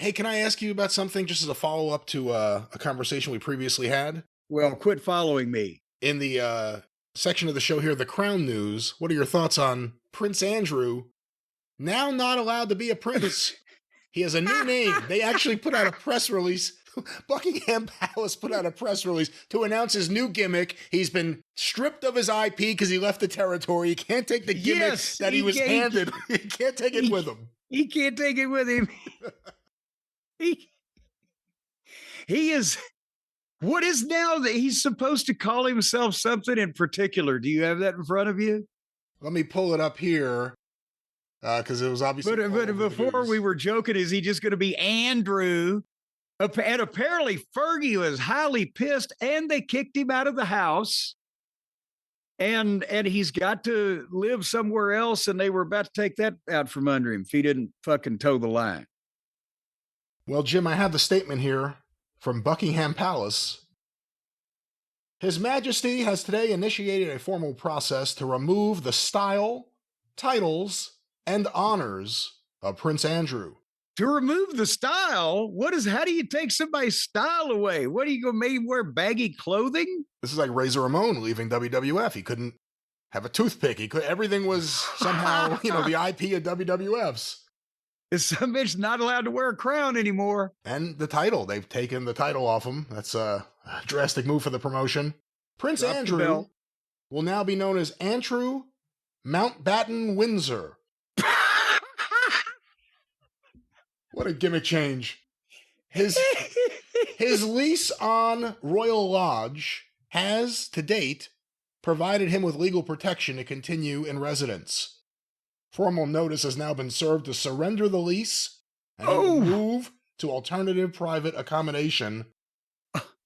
Hey, can I ask you about something just as a follow-up to a conversation we previously had? Well, quit following me. In the section of the show here, the Crown News, what are your thoughts on Prince Andrew now not allowed to be a prince? He has a new name. They actually put out a press release. Buckingham Palace put out a press release to announce his new gimmick. He's been stripped of his IP because he left the territory. He can't take the gimmick that he was handed. He can't take it with him. He can't take it with him. He is, what is now that he's supposed to call himself something in particular? Do you have that in front of you? Let me pull it up here because it was obviously. But before we were joking, is he just going to be Andrew? And apparently Fergie was highly pissed and they kicked him out of the house. And he's got to live somewhere else. And they were about to take that out from under him if he didn't fucking toe the line. Well, Jim, I have the statement here from Buckingham Palace. His Majesty has today initiated a formal process to remove the style, titles, and honors of Prince Andrew. To remove the style? How do you take somebody's style away? What are you going to make him wear baggy clothing? This is like Razor Ramon leaving WWF. He couldn't have a toothpick. Everything was somehow, the IP of WWF's. Some bitch not allowed to wear a crown anymore. And the title. They've taken the title off him. That's a drastic move for the promotion. Prince Andrew will now be known as Andrew Mountbatten Windsor. What a gimmick change. His lease on Royal Lodge has, to date, provided him with legal protection to continue in residence. Formal notice has now been served to surrender the lease and move to alternative private accommodation.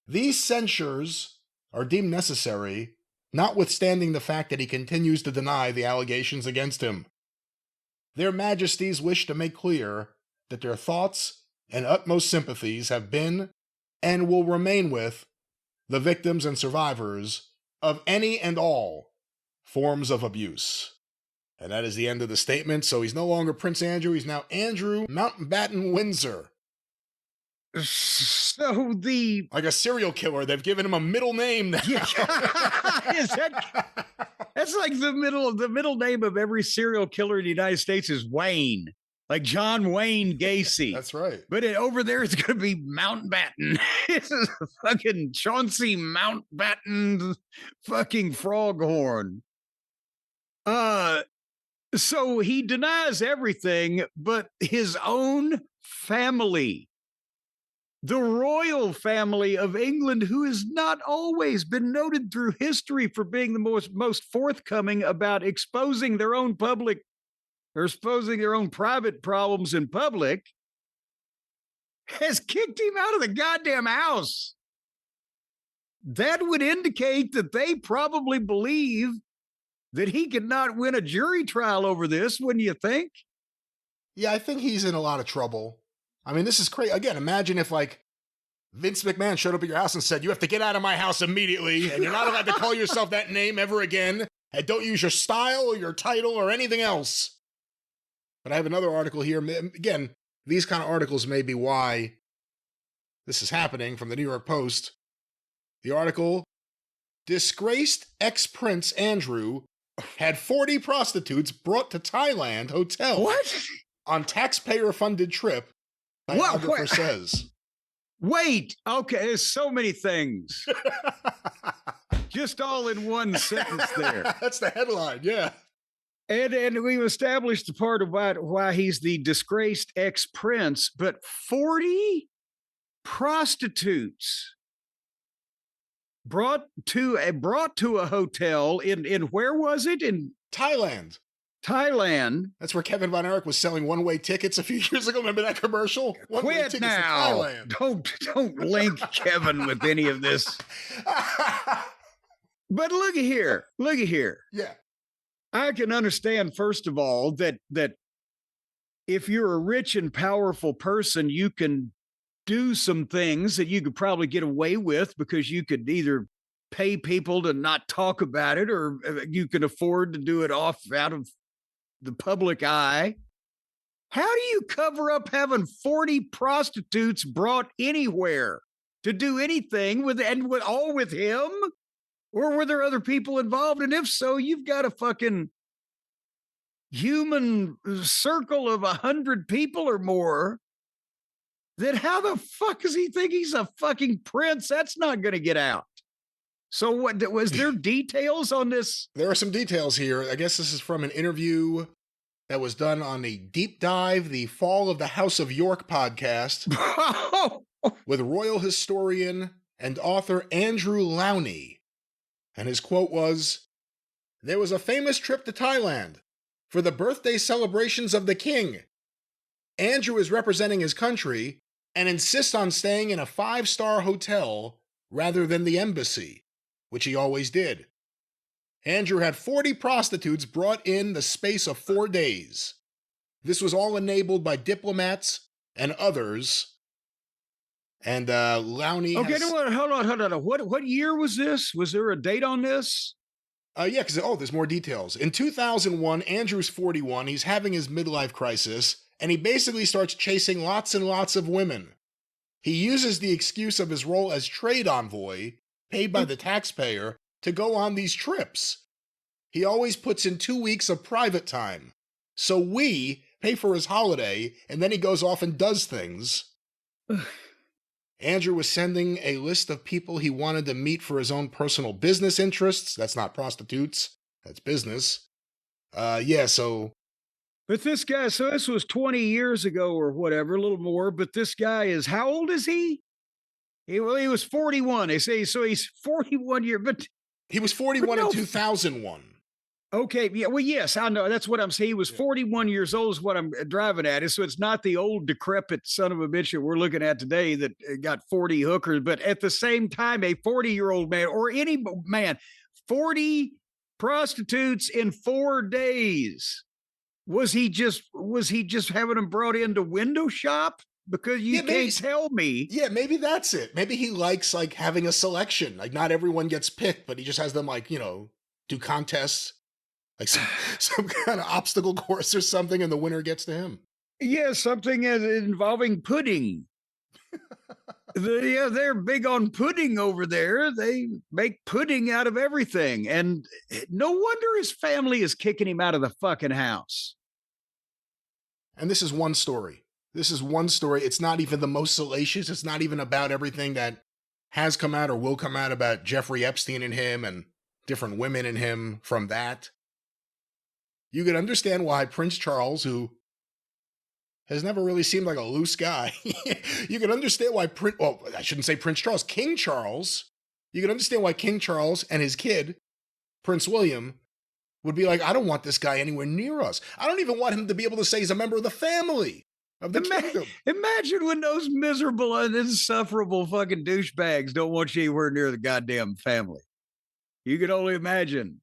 These censures are deemed necessary, notwithstanding the fact that he continues to deny the allegations against him. Their Majesties wish to make clear that their thoughts and utmost sympathies have been and will remain with the victims and survivors of any and all forms of abuse. And that is the end of the statement. So he's no longer Prince Andrew. He's now Andrew Mountbatten Windsor. So like a serial killer. They've given him a middle name now. That's like the middle name of every serial killer in the United States is Wayne. Like John Wayne Gacy. That's right. But over there, it's going to be Mountbatten. It's fucking Chauncey Mountbatten fucking Froghorn. So he denies everything but his own family. The royal family of England, who has not always been noted through history for being the most forthcoming about exposing their own private problems in public, has kicked him out of the goddamn house. That would indicate that they probably believe that he could not win a jury trial over this, wouldn't you think? Yeah, I think he's in a lot of trouble. I mean, this is crazy. Again, imagine if, Vince McMahon showed up at your house and said, you have to get out of my house immediately, and you're not allowed to call yourself that name ever again, and don't use your style or your title or anything else. But I have another article here. Again, these kind of articles may be why this is happening, from the New York Post. The article, disgraced ex-Prince Andrew had 40 prostitutes brought to Thailand hotel. What? On taxpayer-funded trip, biographer says. Wait, okay, there's so many things. Just all in one sentence there. That's the headline, yeah. And we've established the part about why he's the disgraced ex-prince, but 40 prostitutes brought to a hotel in where was it? In Thailand. That's where Kevin Von Erich was selling one-way tickets a few years ago. Remember that commercial? One-way Quit now. Don't link Kevin with any of this. But look at here. Yeah. I can understand, first of all, that if you're a rich and powerful person, you can do some things that you could probably get away with because you could either pay people to not talk about it, or you can afford to do it out of the public eye. How do you cover up having 40 prostitutes brought anywhere to do anything with all with him? Or were there other people involved? And if so, you've got a fucking human circle of 100 people or more. Then how the fuck does he think he's a fucking prince? That's not going to get out. So what was there details on this? There are some details here. I guess this is from an interview that was done on the Deep Dive, the Fall of the House of York podcast with royal historian and author Andrew Lowney. And his quote was, "There was a famous trip to Thailand for the birthday celebrations of the king. Andrew is representing his country and insists on staying in a 5-star hotel rather than the embassy, which he always did. Andrew had 40 prostitutes brought in the space of 4 days. This was all enabled by diplomats and others." And Lowney Okay, has... hold on. What year was this? Was there a date on this? Yeah, because, there's more details. In 2001, Andrew's 41, he's having his midlife crisis, and he basically starts chasing lots and lots of women. He uses the excuse of his role as trade envoy, paid by the taxpayer, to go on these trips. He always puts in 2 weeks of private time. So we pay for his holiday, and then he goes off and does things. Andrew was sending a list of people he wanted to meet for his own personal business interests. That's not prostitutes. That's business. So... But this guy, so this was 20 years ago or whatever, a little more, but this guy is, how old is he? He was 41. They say, so he's 41 years, but... He was 41 in 2001. Okay, yeah, well, yes, I know. That's what I'm saying. He was 41 years old is what I'm driving at. So it's not the old decrepit son of a bitch that we're looking at today that got 40 hookers, but at the same time, a 40-year-old man or any man, 40 prostitutes in 4 days. Was he just having them brought in to window shop? Because you can't tell me. Yeah, maybe that's it. Maybe he likes having a selection. Not everyone gets picked, but he just has them do contests. Some kind of obstacle course or something, and the winner gets to him. Yeah, something involving pudding. They're big on pudding over there. They make pudding out of everything. And no wonder his family is kicking him out of the fucking house. And this is one story. It's not even the most salacious. It's not even about everything that has come out or will come out about Jeffrey Epstein and him and different women and him from that. You can understand why Prince Charles, who has never really seemed like a loose guy, you can understand why I shouldn't say Prince Charles, King Charles. You can understand why King Charles and his kid, Prince William, would be like, I don't want this guy anywhere near us. I don't even want him to be able to say he's a member of the family of the kingdom. Imagine when those miserable and insufferable fucking douchebags don't want you anywhere near the goddamn family. You can only imagine.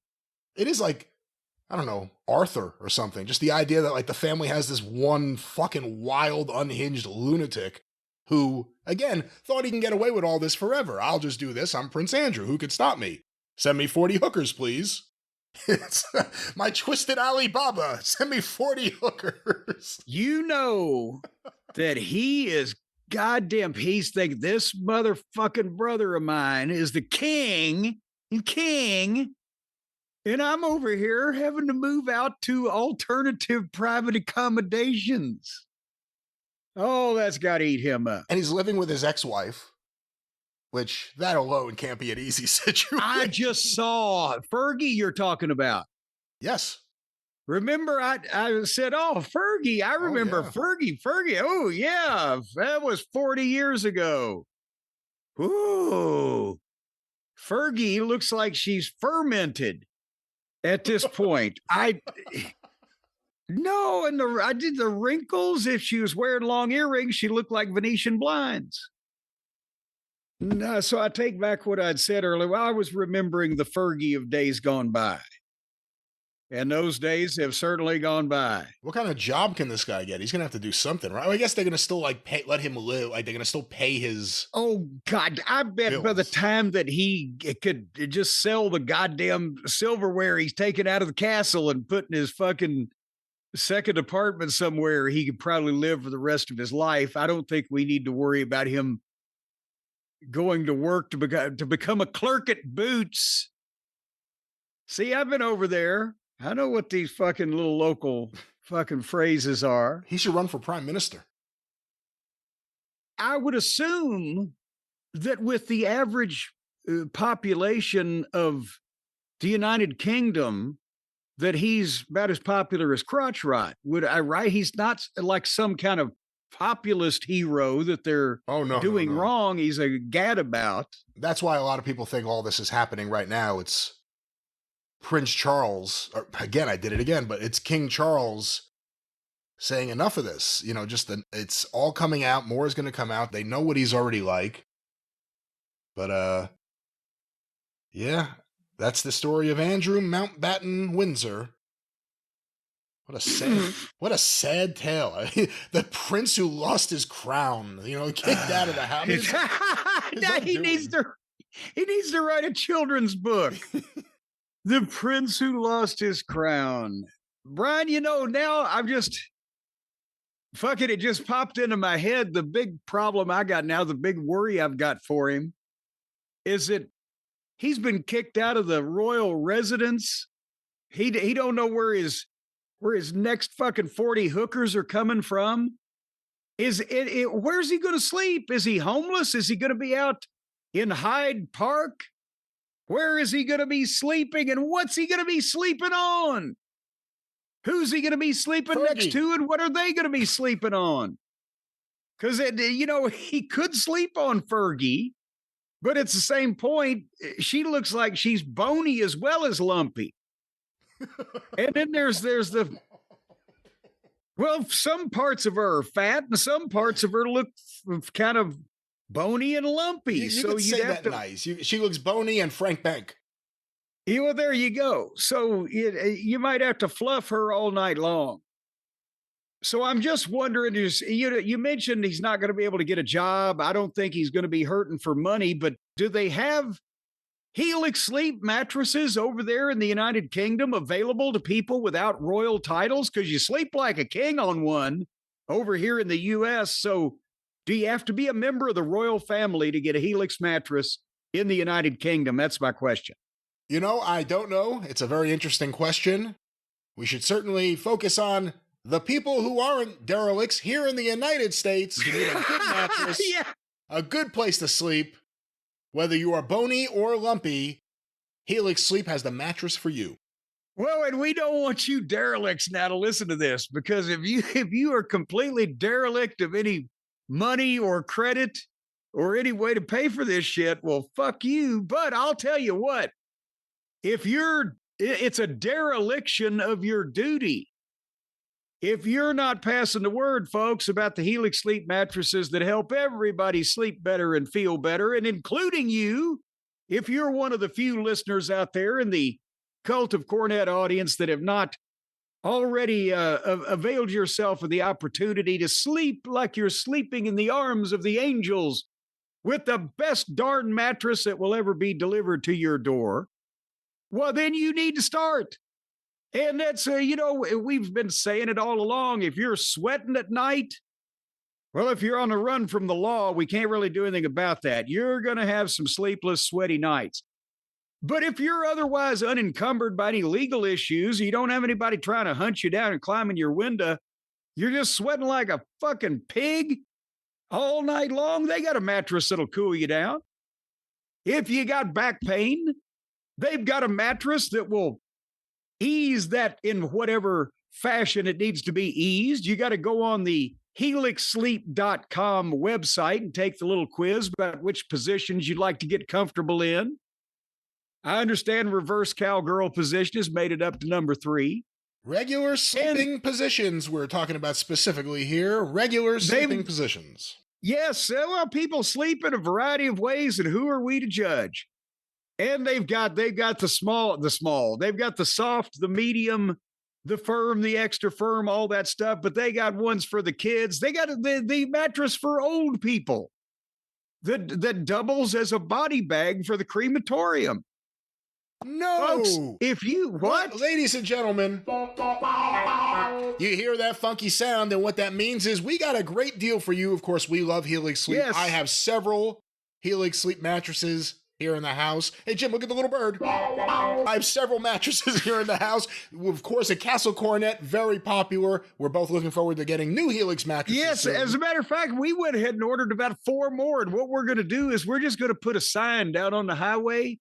It is I don't know, Arthur or something. Just the idea that the family has this one fucking wild, unhinged lunatic who, again, thought he can get away with all this forever. I'll just do this. I'm Prince Andrew. Who could stop me? Send me 40 hookers, please. It's my twisted Alibaba. Send me 40 hookers. You know that he is goddamn. He's thinking this motherfucking brother of mine is the king. And I'm over here having to move out to alternative private accommodations. Oh, that's got to eat him up. And he's living with his ex-wife, which that alone can't be an easy situation. I just saw Fergie you're talking about. Yes. Remember, I said, oh, Fergie. I remember Fergie. Oh, yeah. That was 40 years ago. Ooh. Fergie looks like she's fermented. At this point, I did the wrinkles. If she was wearing long earrings, she looked like Venetian blinds. No, so I take back what I'd said earlier. Well, I was remembering the Fergie of days gone by. And those days have certainly gone by. What kind of job can this guy get? He's going to have to do something, right? Well, I guess they're going to still let him live. They're going to still pay his. Oh God. I bet bills. By the time that he could just sell the goddamn silverware he's taken out of the castle and put in his fucking second apartment somewhere he could probably live for the rest of his life. I don't think we need to worry about him going to work to become a clerk at Boots. See, I've been over there. I know what these fucking little local fucking phrases are. He should run for prime minister. I would assume that with the average population of the United Kingdom, that he's about as popular as Crotch Rot. Would I right? He's not like some kind of populist hero that they're doing wrong. He's a gadabout. That's why a lot of people think all this is happening right now. It's Prince Charles. Again, I did it again, but it's King Charles saying enough of this. You know, it's all coming out. More is going to come out. They know what he's already like. But yeah. That's the story of Andrew Mountbatten Windsor. What a sad tale. The prince who lost his crown, kicked out of the house. He needs to write a children's book. The prince who lost his crown. Brian, now I'm just fuck it just popped into my head. The big problem I got now, the big worry I've got for him is that he's been kicked out of the royal residence. He don't know where his next fucking 40 hookers are coming from. Where's he going to sleep? Is he homeless? Is he going to be out in Hyde Park? Where is he going to be sleeping? And what's he going to be sleeping on? Who's he going to be sleeping next to? And what are they going to be sleeping on? Because, he could sleep on Fergie. But it's the same point. She looks like she's bony as well as lumpy. And then there's some parts of her are fat and some parts of her look kind of bony and lumpy. You say that nice. She looks bony and Frank Bank. Well, there you go. So you might have to fluff her all night long. So I'm just wondering, you mentioned he's not going to be able to get a job. I don't think he's going to be hurting for money, but do they have Helix Sleep mattresses over there in the United Kingdom available to people without royal titles? Because you sleep like a king on one over here in the U.S. So do you have to be a member of the royal family to get a Helix mattress in the United Kingdom? That's my question. I don't know. It's a very interesting question. We should certainly focus on the people who aren't derelicts here in the United States who need a good mattress, a good place to sleep. Whether you are bony or lumpy, Helix Sleep has the mattress for you. Well, and we don't want you derelicts now to listen to this, because if you are completely derelict of any money or credit or any way to pay for this shit, well, fuck you. But I'll tell you what, it's a dereliction of your duty. If you're not passing the word, folks, about the Helix Sleep mattresses that help everybody sleep better and feel better, and including you, if you're one of the few listeners out there in the Cult of Cornette audience that have not already availed yourself of the opportunity to sleep like you're sleeping in the arms of the angels with the best darn mattress that will ever be delivered to your door, well, then you need to start. And that's, we've been saying it all along. If you're sweating at night, well, if you're on the run from the law, we can't really do anything about that. You're going to have some sleepless, sweaty nights. But if you're otherwise unencumbered by any legal issues, you don't have anybody trying to hunt you down and climb in your window, you're just sweating like a fucking pig all night long, they got a mattress that'll cool you down. If you got back pain, they've got a mattress that will ease that in whatever fashion it needs to be eased. You got to go on the helixsleep.com website and take the little quiz about which positions you'd like to get comfortable in. I understand reverse cowgirl position has made it up to number 3. Regular sleeping positions we're talking about specifically here. Regular sleeping positions. Yes, well, people sleep in a variety of ways, and who are we to judge? And they've got the small. They've got the soft, the medium, the firm, the extra firm, all that stuff. But they got ones for the kids. They got the mattress for old people that doubles as a body bag for the crematorium. No, folks, if you what, ladies and gentlemen, You hear that funky sound, and what that means is we got a great deal for you. Of course, we love Helix Sleep. Yes. I have several Helix Sleep mattresses here in the house. Hey, Jim, look at the little bird. I have several mattresses here in the house. Of course, a Castle Cornette, very popular. We're both looking forward to getting new Helix mattresses. Yes, soon. as a matter of fact, we went ahead and ordered about 4 more. And what we're going to do is we're just going to put a sign down on the highway,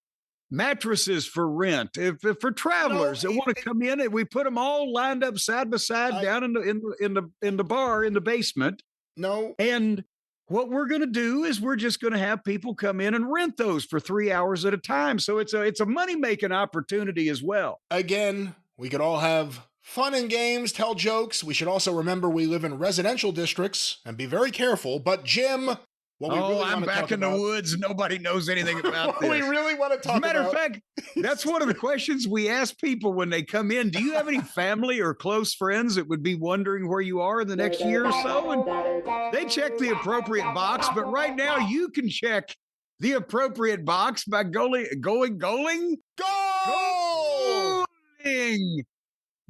mattresses for rent. If for travelers that want to come in, and we put them all lined up side by side down in the bar in the basement. No. And what we're going to do is we're just going to have people come in and rent those for 3 hours at a time. So it's a money-making opportunity as well. Again, we could all have fun and games, tell jokes. We should also remember we live in residential districts and be very careful. But Jim, what we really I'm want to back talk in about, the woods. Nobody knows anything about what this. we really want to talk As a matter about. of fact, that's one of the questions we ask people when they come in. Do you have any family or close friends that would be wondering where you are in the next year or so? And they check the appropriate box, but right now you can check the appropriate box by going to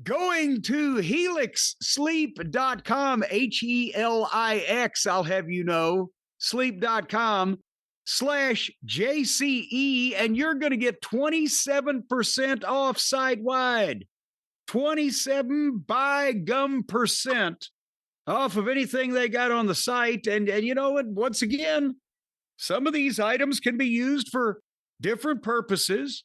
helixsleep.com, HELIX, I'll have you know, sleep.com/JCE, and you're going to get 27% off site-wide. 27 by gum percent off of anything they got on the site. And you know what? Once again, some of these items can be used for different purposes.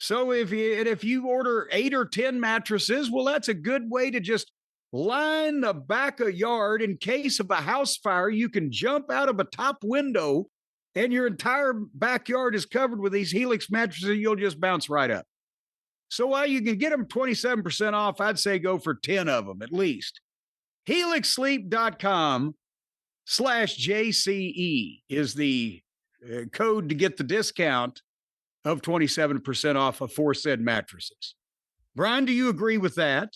So if you order 8 or 10 mattresses, well, that's a good way to just line the back of yard in case of a house fire. You can jump out of a top window and your entire backyard is covered with these Helix mattresses. You'll just bounce right up. So while you can get them 27% off, I'd say go for 10 of them at least. helixsleep.com/JCE is the code to get the discount of 27% off of aforesaid mattresses. Brian, do you agree with that?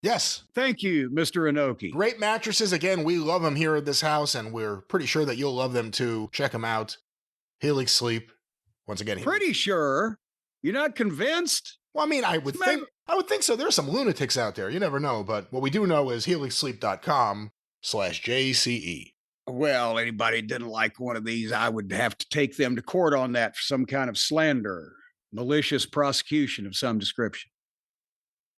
Yes. Thank you, Mr. Inoki. Great mattresses. Again, we love them here at this house, and we're pretty sure that you'll love them too. Check them out. Helix Sleep. Once again, Pretty sure. You're not convinced? Well, I mean, I would think so. There's some lunatics out there. You never know. But what we do know is helixsleep.com/JCE. Well, anybody didn't like one of these, I would have to take them to court on that for some kind of slander, malicious prosecution of some description.